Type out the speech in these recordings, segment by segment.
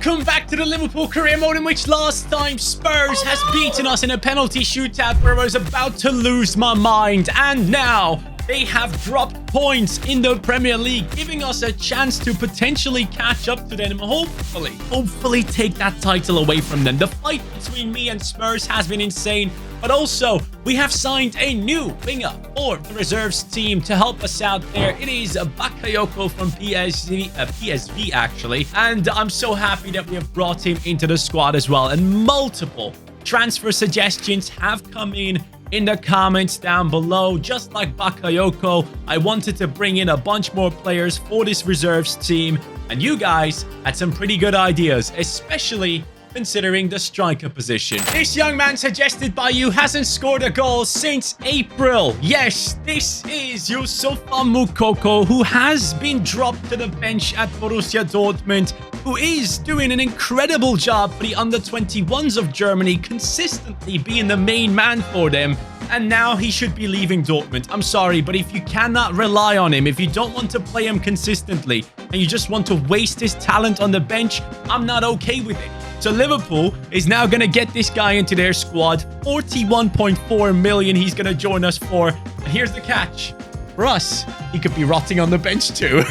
Welcome back to the Liverpool career mode, in which last time Spurs has beaten us in a penalty shootout where I was about to lose my mind. And now they have dropped points in the Premier League, giving us a chance to potentially catch up to them. Hopefully take that title away from them. The fight between me and Spurs has been insane. But also, we have signed a new winger for the reserves team to help us out there. It is Moukoko from PSV actually. And I'm so happy that we have brought him into the squad as well. And multiple transfer suggestions have come in the comments down below. Just like Bakayoko, I wanted to bring in a bunch more players for this reserves team. And you guys had some pretty good ideas, especially considering the striker position. This young man suggested by you hasn't scored a goal since April. Yes, this is Yusufa Moukoko, who has been dropped to the bench at Borussia Dortmund, who is doing an incredible job for the under-21s of Germany, consistently being the main man for them. And now he should be leaving Dortmund. I'm sorry, but if you cannot rely on him, if you don't want to play him consistently, and you just want to waste his talent on the bench, I'm not okay with it. So Liverpool is now going to get this guy into their squad. 41.4 million he's going to join us for. And here's the catch. For us, he could be rotting on the bench too.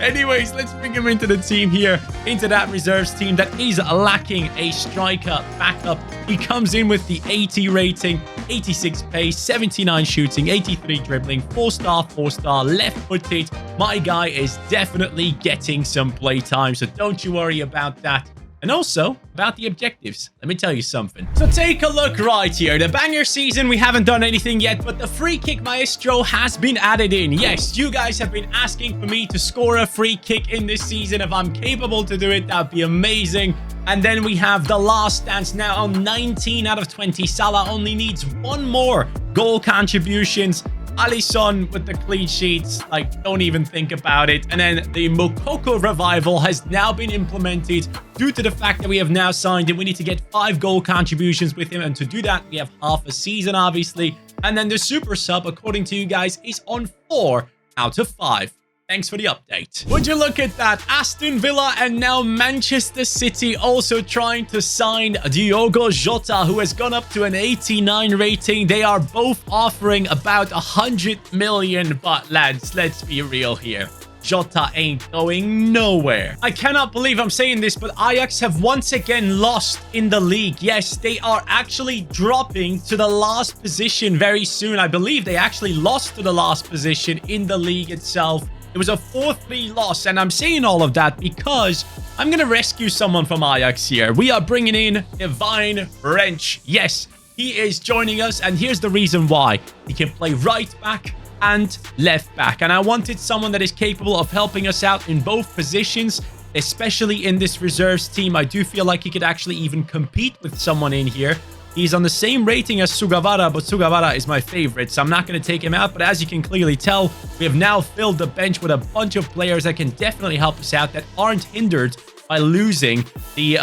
Anyways, let's bring him into the team here, into that reserves team that is lacking a striker backup. He comes in with the 80 rating, 86 pace, 79 shooting, 83 dribbling, 4-star, left-footed. My guy is definitely getting some play time, so don't you worry about that. And also, about the objectives, let me tell you something. So take a look right here. The banger season, we haven't done anything yet, but the free kick maestro has been added in. Yes, you guys have been asking for me to score a free kick in this season. If I'm capable to do it, that'd be amazing. And then we have the last dance now on 19 out of 20. Salah only needs one more goal contributions. Alisson with the clean sheets, like, don't even think about it. And then the Moukoko revival has now been implemented due to the fact that we have now signed him. We need to get 5 goal contributions with him, and to do that, we have half a season, obviously. And then the super sub, according to you guys, is on 4 out of 5. Thanks for the update. Would you look at that? Aston Villa and now Manchester City also trying to sign Diogo Jota, who has gone up to an 89 rating. They are both offering about 100 million. But lads, let's be real here. Jota ain't going nowhere. I cannot believe I'm saying this, but Ajax have once again lost in the league. Yes, they are actually dropping to the last position very soon. I believe they actually lost to the last position in the league itself. It was a 4-3 loss, and I'm saying all of that because I'm going to rescue someone from Ajax here. We are bringing in Divine Wrench. Yes, he is joining us, and here's the reason why. He can play right back and left back, and I wanted someone that is capable of helping us out in both positions, especially in this reserves team. I do feel like he could actually even compete with someone in here. He's on the same rating as Sugawara, but Sugawara is my favorite, so I'm not going to take him out. But as you can clearly tell, we have now filled the bench with a bunch of players that can definitely help us out, that aren't hindered by losing the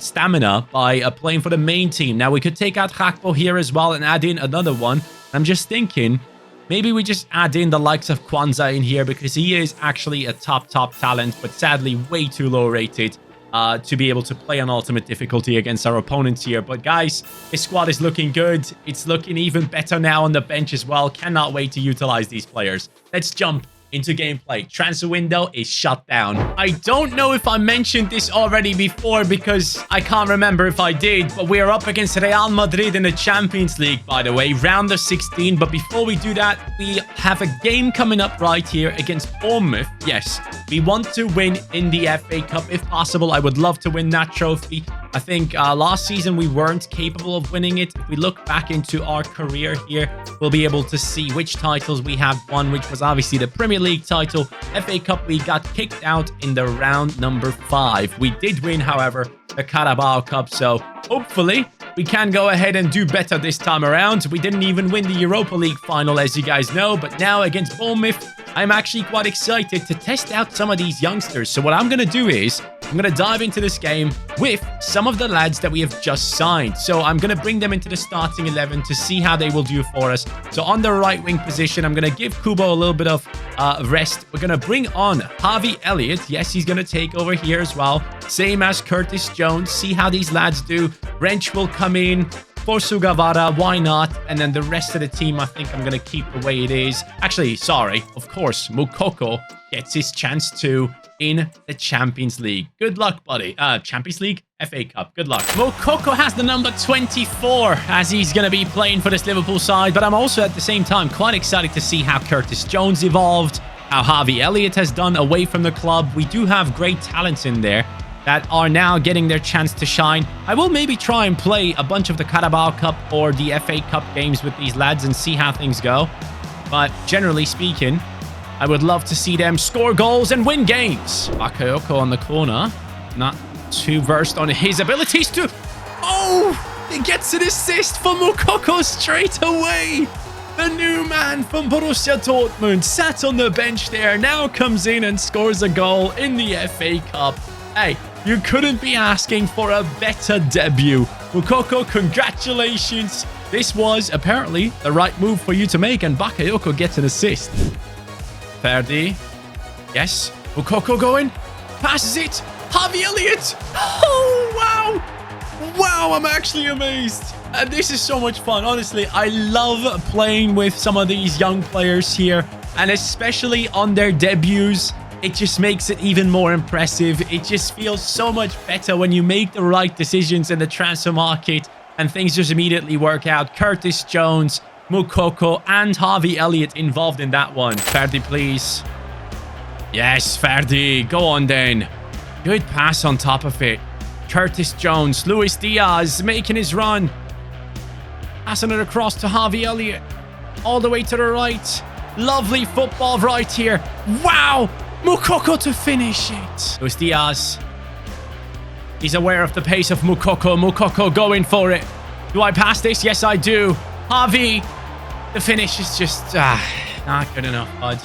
stamina by playing for the main team. Now, we could take out Gakpo here as well and add in another one. I'm just thinking, maybe we just add in the likes of Kwanzaa in here, because he is actually a top talent, but sadly way too low rated to be able to play on ultimate difficulty against our opponents here. But guys, this squad is looking good. It's looking even better now on the bench as well. Cannot wait to utilize these players. Let's jump into gameplay. Transfer window is shut down. I don't know if I mentioned this already before, because I can't remember if I did, but we are up against Real Madrid in the Champions League, by the way, round of 16. But before we do that, we have a game coming up right here against Bournemouth. Yes, we want to win in the FA Cup if possible. I would love to win that trophy. I think last season we weren't capable of winning it. If we look back into our career here, we'll be able to see which titles we have won, which was obviously the Premier League title. FA Cup, we got kicked out in the round number 5. We did win, however, the Carabao Cup, so hopefully we can go ahead and do better this time around. We didn't even win the Europa League final, as you guys know, but now against Bournemouth, I'm actually quite excited to test out some of these youngsters. So what I'm going to do is I'm going to dive into this game with some of the lads that we have just signed. So I'm going to bring them into the starting 11 to see how they will do for us. So on the right wing position, I'm going to give Kubo a little bit of rest. We're going to bring on Harvey Elliott. Yes, he's going to take over here as well. Same as Curtis Jones. See how these lads do. Wrench will come in. For Sugawara, why not? And then the rest of the team, I think I'm going to keep the way it is. Actually, sorry. Of course, Moukoko gets his chance too in the Champions League. Good luck, buddy. Champions League? FA Cup. Good luck. Moukoko has the number 24 as he's going to be playing for this Liverpool side. But I'm also at the same time quite excited to see how Curtis Jones evolved, how Harvey Elliott has done away from the club. We do have great talents in there that are now getting their chance to shine. I will maybe try and play a bunch of the Carabao Cup or the FA Cup games with these lads and see how things go. But generally speaking, I would love to see them score goals and win games. Bakayoko on the corner. Not too versed on his abilities to... Oh! He gets an assist for Moukoko straight away. The new man from Borussia Dortmund sat on the bench there. Now comes in and scores a goal in the FA Cup. Hey, you couldn't be asking for a better debut. Moukoko, congratulations. This was apparently the right move for you to make, and Bakayoko gets an assist. Ferdi. Yes. Moukoko going. Passes it. Harvey Elliott. Oh, wow. Wow, I'm actually amazed. And this is so much fun. Honestly, I love playing with some of these young players here, and especially on their debuts. It just makes it even more impressive. It just feels so much better when you make the right decisions in the transfer market and things just immediately work out. Curtis Jones, Moukoko, and Harvey Elliott involved in that one. Ferdi, please. Yes, Ferdi. Go on then. Good pass on top of it. Curtis Jones, Luis Diaz making his run. Passing it across to Harvey Elliott. All the way to the right. Lovely football right here. Wow! Moukoko to finish it. Luis Diaz. He's aware of the pace of Moukoko. Moukoko going for it. Do I pass this? Yes, I do. Harvey. The finish is just not good enough, bud.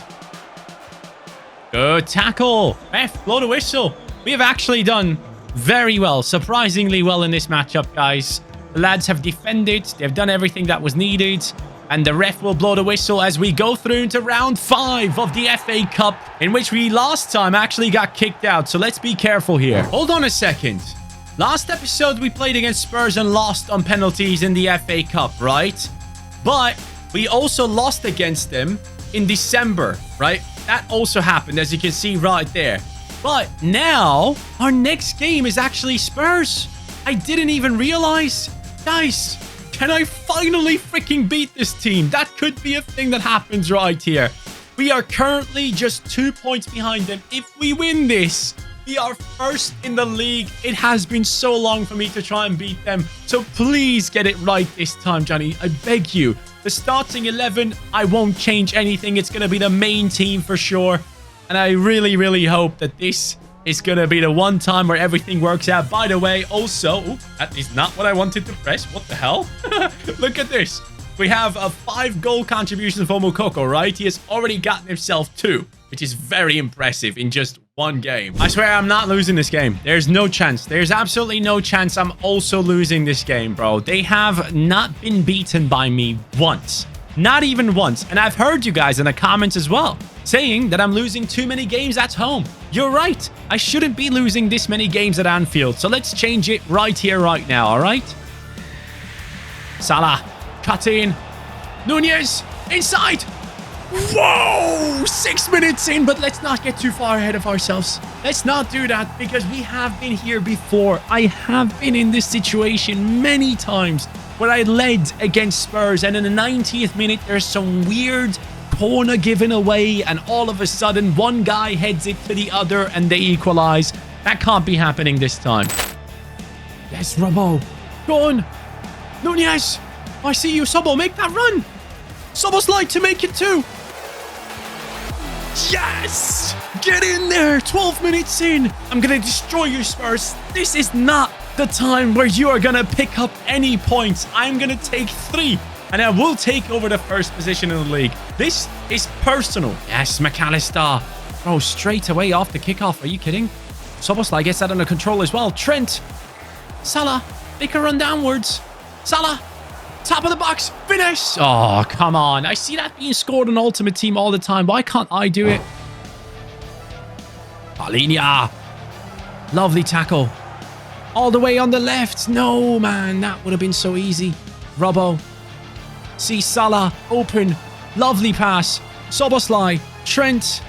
Good tackle. Ref, blow the whistle. We have actually done very well. Surprisingly well in this matchup, guys. The lads have defended. They've done everything that was needed. And the ref will blow the whistle as we go through into round 5 of the FA Cup, in which we last time actually got kicked out. So let's be careful here. Hold on a second. Last episode, we played against Spurs and lost on penalties in the FA Cup, right? But we also lost against them in December, right? That also happened, as you can see right there. But now, our next game is actually Spurs. I didn't even realize. Guys, can I finally freaking beat this team? That could be a thing that happens right here. We are currently just 2 points behind them. If we win this, we are first in the league. It has been so long for me to try and beat them. So please get it right this time, Johnny. I beg you. The starting 11, I won't change anything. It's going to be the main team for sure. And I really, really hope that this is going to be the one time where everything works out. By the way, also, that is not what I wanted to press. What the hell? Look at this. We have a 5-goal contribution for Moukoko, right? He has already gotten himself 2, which is very impressive in just one game. I swear I'm not losing this game. There's no chance. There's absolutely no chance I'm also losing this game, bro. They have not been beaten by me once. Not even once. And I've heard you guys in the comments as well saying that I'm losing too many games at home. You're right. I shouldn't be losing this many games at Anfield. So let's change it right here, right now, all right? Salah. Cut in. Nunez. Inside. Whoa! 6 minutes in, but let's not get too far ahead of ourselves. Let's not do that because we have been here before. I have been in this situation many times where I led against Spurs, and in the 90th minute, there's some weird corner given away, and all of a sudden, one guy heads it to the other, and they equalize. That can't be happening this time. Yes, Robo. Go on. Nunez. I see you, Sobo. Make that run. Sobo's like to make it too. Yes! Get in there. 12 minutes in. I'm going to destroy you, Spurs. This is not the time where you are going to pick up any points. I'm going to take 3. And I will take over the first position in the league. This is personal. Yes, McAllister. Bro, straight away off the kickoff. Are you kidding? Szoboszlai gets that under control as well. Trent. Salah. Make a run downwards. Salah. Top of the box. Finish. Oh, come on. I see that being scored on Ultimate Team all the time. Why can't I do it? Palinia. Lovely tackle. All the way on the left. No, man. That would have been so easy. Robbo. See Salah. Open. Lovely pass. Szoboszlai. Trent.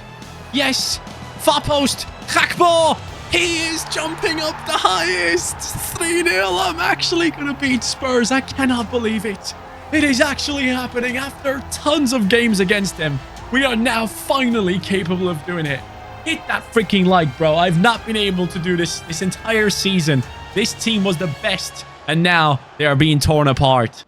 Yes. Far post. Gakpo. He is jumping up the highest. 3-0. I'm actually going to beat Spurs. I cannot believe it. It is actually happening after tons of games against them. We are now finally capable of doing it. Hit that freaking like, bro. I've not been able to do this entire season. This team was the best, and now they are being torn apart.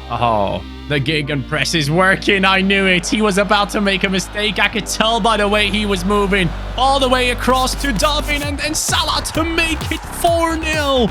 Oh, the gegenpress is working. I knew it. He was about to make a mistake. I could tell by the way he was moving. All the way across to Darwin and then Salah to make it 4-0.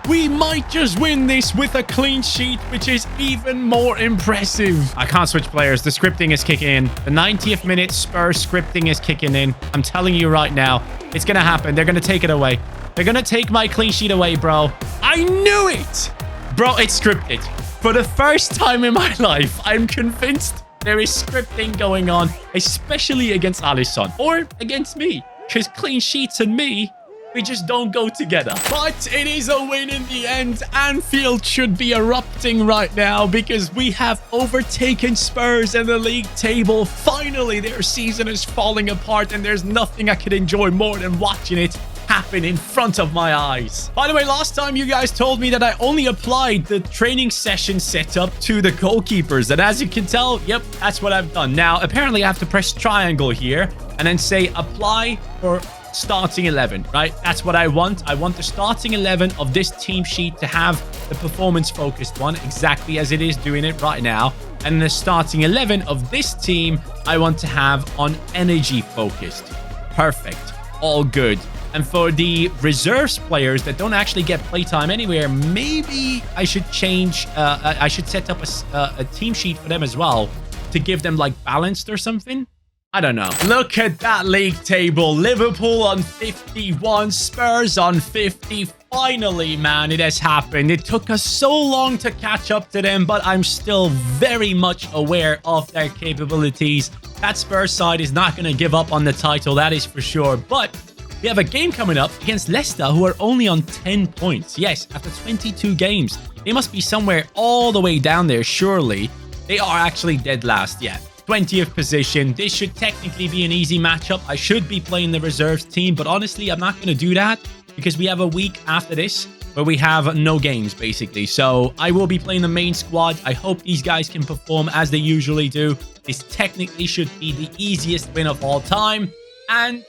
We might just win this with a clean sheet, which is even more impressive. I can't switch players. The scripting is kicking in. The 90th minute Spurs scripting is kicking in. I'm telling you right now, it's going to happen. They're going to take it away. They're going to take my clean sheet away, bro. I knew it. Bro, it's scripted. For the first time in my life, I'm convinced there is scripting going on, especially against Alisson or against me, because clean sheets and me, we just don't go together. But it is a win in the end. Anfield should be erupting right now because we have overtaken Spurs in the league table. Finally, their season is falling apart and there's nothing I could enjoy more than watching it happen in front of my eyes. By the way, last time you guys told me that I only applied the training session setup to the goalkeepers. And as you can tell, yep, that's what I've done. Now, apparently I have to press triangle here and then say apply for starting 11, right? That's what I want. I want the starting 11 of this team sheet to have the performance focused one, exactly as it is doing it right now. And the starting 11 of this team, I want to have on energy focused. Perfect. All good. And for the reserves players that don't actually get playtime anywhere, maybe I should change, I should set up a team sheet for them as well to give them like balanced or something. I don't know. Look at that league table. Liverpool on 51, Spurs on 50. Finally, man, it has happened. It took us so long to catch up to them, but I'm still very much aware of their capabilities. That Spurs side is not going to give up on the title, that is for sure. But we have a game coming up against Leicester, who are only on 10 points. Yes, after 22 games. They must be somewhere all the way down there, surely. They are actually dead last, yeah. 20th position. This should technically be an easy matchup. I should be playing the reserves team, but honestly, I'm not going to do that because we have a week after this where we have no games, basically. So I will be playing the main squad. I hope these guys can perform as they usually do. This technically should be the easiest win of all time. And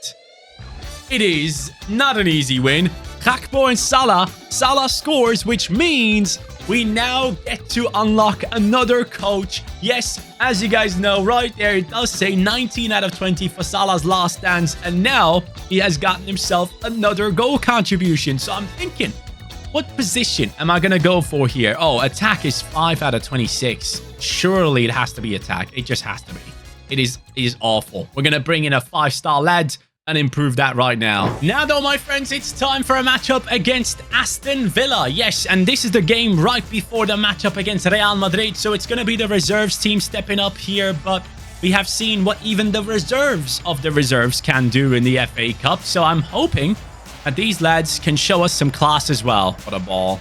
it is not an easy win. Gakpo and Salah. Salah scores, which means we now get to unlock another coach. Yes, as you guys know, right there, it does say 19 out of 20 for Salah's last dance. And now he has gotten himself another goal contribution. So I'm thinking, what position am I going to go for here? Oh, attack is 5 out of 26. Surely it has to be attack. It just has to be. It is awful. We're going to bring in a 5-star lad and improve that right now. Now though, my friends, it's time for a matchup against Aston Villa. Yes, and this is the game right before the matchup against Real Madrid. So it's going to be the reserves team stepping up here, but we have seen what even the reserves of the reserves can do in the FA Cup. So I'm hoping that these lads can show us some class as well. What a ball.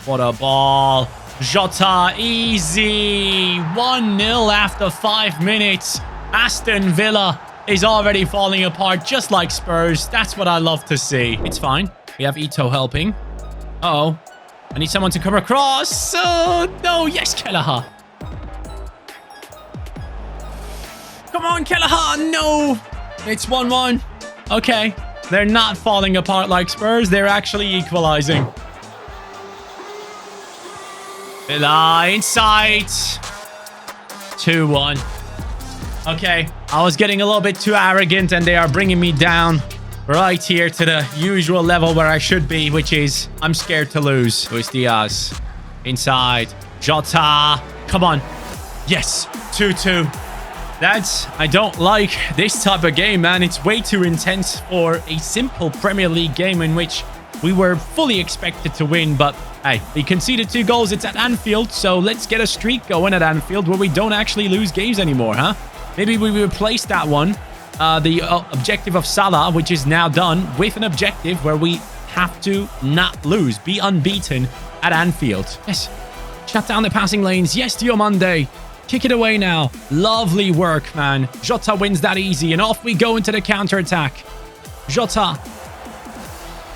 What a ball. Jota, easy. 1-0 after 5 minutes. Aston Villa is already falling apart just like Spurs. That's what I love to see. It's fine. We have Ito helping. Uh-oh. I need someone to come across. Oh, no. Yes, Kelleher. Come on, Kelleher. No. It's 1-1. Okay. They're not falling apart like Spurs. They're actually equalizing. Villa inside. 2-1. Okay, I was getting a little bit too arrogant and they are bringing me down right here to the usual level where I should be, which is I'm scared to lose. Luis Diaz inside. Jota. Come on. Yes. 2-2. I don't like this type of game, man. It's way too intense for a simple Premier League game in which we were fully expected to win. But hey, we conceded 2 goals. It's at Anfield, so let's get a streak going at Anfield where we don't actually lose games anymore, huh? Maybe we replace that one, the objective of Salah, which is now done, with an objective where we have to not lose, be unbeaten at Anfield. Yes, shut down the passing lanes. Yes, Diomande. Kick it away now. Lovely work, man. Jota wins that easy, and off we go into the counter-attack. Jota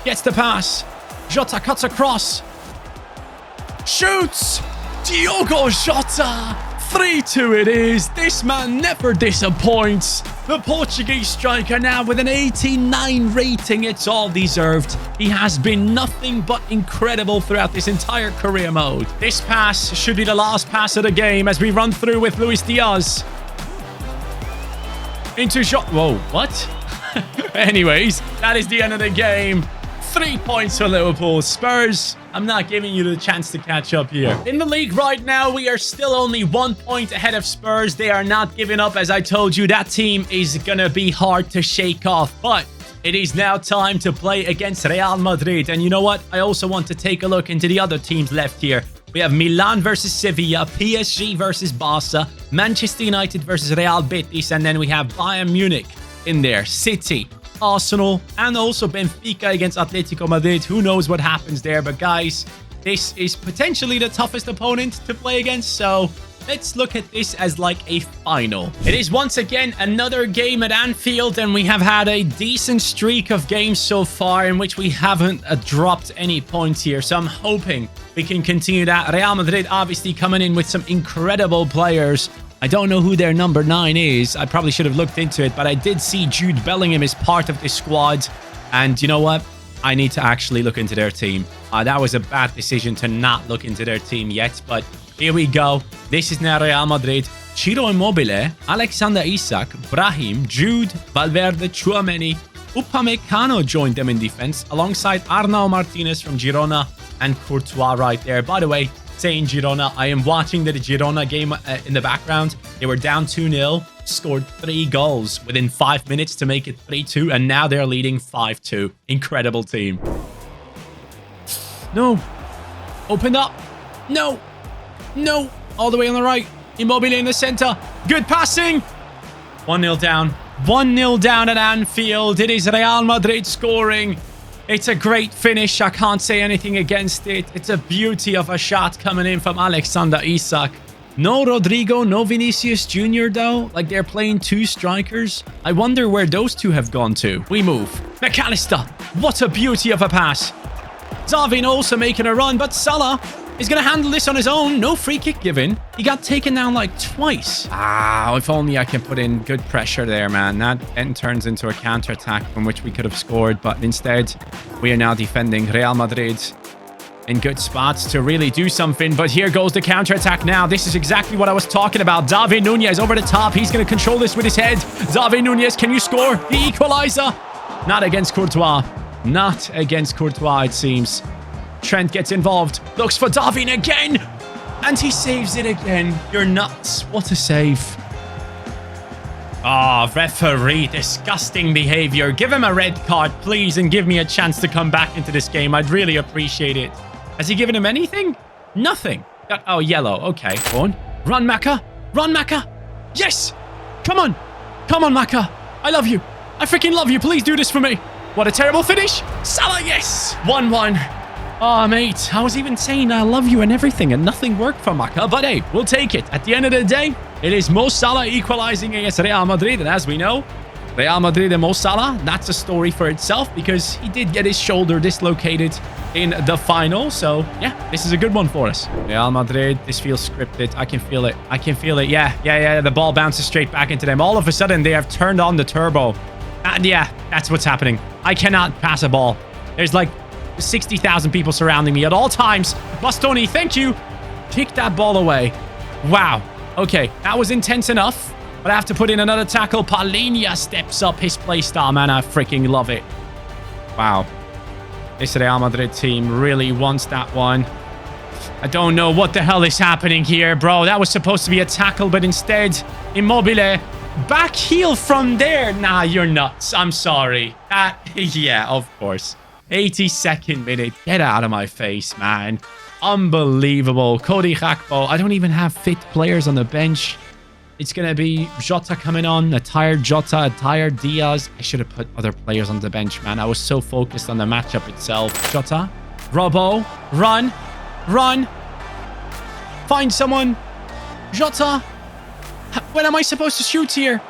gets the pass. Jota cuts across. Shoots! Diogo Jota! 3-2 it is. This man never disappoints. The Portuguese striker now with an 89 rating. It's all deserved. He has been nothing but incredible throughout this entire career mode. This pass should be the last pass of the game as we run through with Luis Diaz. Into shot. Whoa, what? Anyways, that is the end of the game. 3 points for Liverpool. Spurs, I'm not giving you the chance to catch up here. In the league right now, we are still only 1 point ahead of Spurs. They are not giving up. As I told you, that team is going to be hard to shake off. But it is now time to play against Real Madrid. And you know what? I also want to take a look into the other teams left here. We have Milan versus Sevilla, PSG versus Barca, Manchester United versus Real Betis, and then we have Bayern Munich in there, City, Arsenal, and also Benfica against Atletico Madrid. Who knows what happens there? But guys, this is potentially the toughest opponent to play against, so let's look at this as like a final. It is once again another game at Anfield, and we have had a decent streak of games so far in which we haven't dropped any points here. So I'm hoping we can continue that. Real Madrid obviously coming in with some incredible players. I don't know who their number 9 is. I probably should have looked into it, but I did see Jude Bellingham is part of this squad. And you know what? I need to actually look into their team. That was a bad decision to not look into their team yet, but here we go. This is now Real Madrid. Ciro Immobile, Alexander Isak, Brahim, Jude, Valverde, Tchouaméni, Upamecano joined them in defense alongside Arnau Martinez from Girona and Courtois right there. By the way, saying Girona, I am watching the Girona game in the background. They were down 2-0, scored 3 goals within 5 minutes to make it 3-2, and now they're leading 5-2. Incredible team. No. Open up. No. No. All the way on the right. Immobile in the center. Good passing. 1-0 down. 1-0 down at Anfield. It is Real Madrid scoring. It's a great finish. I can't say anything against it. It's a beauty of a shot coming in from Alexander Isak. No Rodrigo, no Vinicius Jr. though. Like, they're playing 2 strikers. I wonder where those 2 have gone to. We move. McAllister. What a beauty of a pass. Darwin also making a run, but Salah is going to handle this on his own. No free kick given. He got taken down like twice. If only I can put in good pressure there, man. That then turns into a counter-attack from which we could have scored. But instead, we are now defending Real Madrid in good spots to really do something. But here goes the counter-attack now. This is exactly what I was talking about. David Nunez over the top. He's going to control this with his head. David Nunez, can you score? The equalizer. Not against Courtois. Not against Courtois, it seems. Trent gets involved. Looks for Darwin again. And he saves it again. You're nuts. What a save. Referee. Disgusting behavior. Give him a red card, please, and give me a chance to come back into this game. I'd really appreciate it. Has he given him anything? Nothing. Oh, yellow. Okay. Go on. Run, Maka. Run, Maka. Yes. Come on. Come on, Maka. I love you. I freaking love you. Please do this for me. What a terrible finish. Salah, yes. 1-1. Oh, mate, I was even saying I love you and everything, and nothing worked for Maka. But hey, we'll take it. At the end of the day, it is Mo Salah equalizing against Real Madrid. And as we know, Real Madrid and Mo Salah, that's a story for itself because he did get his shoulder dislocated in the final. So, yeah, this is a good one for us. Real Madrid, this feels scripted. I can feel it. I can feel it. Yeah. The ball bounces straight back into them. All of a sudden, they have turned on the turbo. And yeah, that's what's happening. I cannot pass a ball. There's like 60,000 people surrounding me at all times. Bastoni, thank you. Kick that ball away. Wow. Okay, that was intense enough. But I have to put in another tackle. Palhinha steps up his play style, man. I freaking love it. Wow. This Real Madrid team really wants that one. I don't know what the hell is happening here, bro. That was supposed to be a tackle, but instead, Immobile Back heel from there? Nah, you're nuts. I'm sorry. Yeah, of course. 82nd minute. Get out of my face, man. Unbelievable. Cody Gakpo. I don't even have fit players on the bench. It's going to be Jota coming on. A tired Jota, a tired Diaz. I should have put other players on the bench, man. I was so focused on the matchup itself. Jota. Robbo. Run. Run. Find someone. Jota. When am I supposed to shoot here?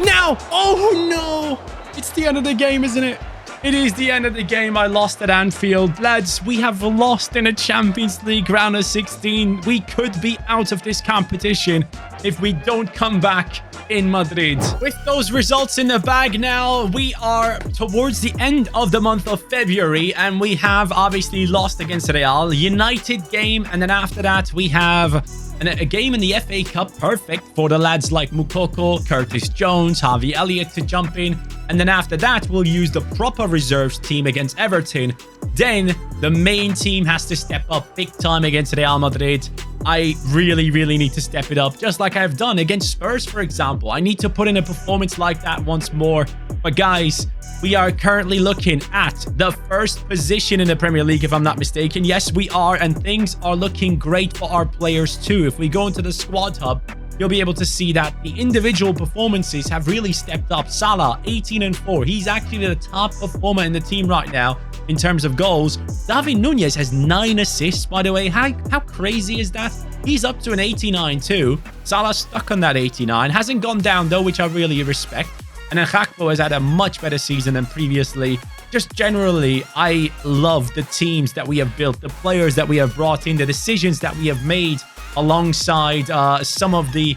Now! Oh, no! It's the end of the game, isn't it? It is the end of the game. I lost at Anfield. Lads, we have lost in a Champions League round of 16. We could be out of this competition if we don't come back in Madrid. With those results in the bag now, we are towards the end of the month of February, and we have obviously lost against Real. United game, and then after that, we have a game in the FA Cup, perfect for the lads like Moukoko, Curtis Jones, Harvey Elliott to jump in. And then after that, we'll use the proper reserves team against Everton. Then the main team has to step up big time against Real Madrid. I really need to step it up, just like I've done against Spurs, for example. I need to put in a performance like that once more. But guys, we are currently looking at the first position in the Premier League, if I'm not mistaken. Yes, we are, and things are looking great for our players too. If we go into the squad hub, you'll be able to see that the individual performances have really stepped up. Salah, 18 and 4. He's actually the top performer in the team right now in terms of goals. David Nunez has 9 assists, by the way. How crazy is that? He's up to an 89 too. Salah's stuck on that 89. Hasn't gone down though, which I really respect. And then Gakpo has had a much better season than previously. Just generally, I love the teams that we have built, the players that we have brought in, the decisions that we have made alongside some of the,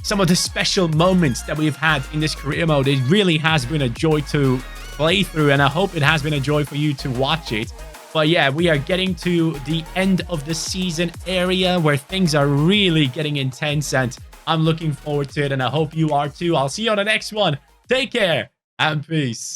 some of the special moments that we've had in this career mode. It really has been a joy to play through, and I hope it has been a joy for you to watch it. But yeah, we are getting to the end of the season area where things are really getting intense, and I'm looking forward to it, and I hope you are too. I'll see you on the next one. Take care and peace.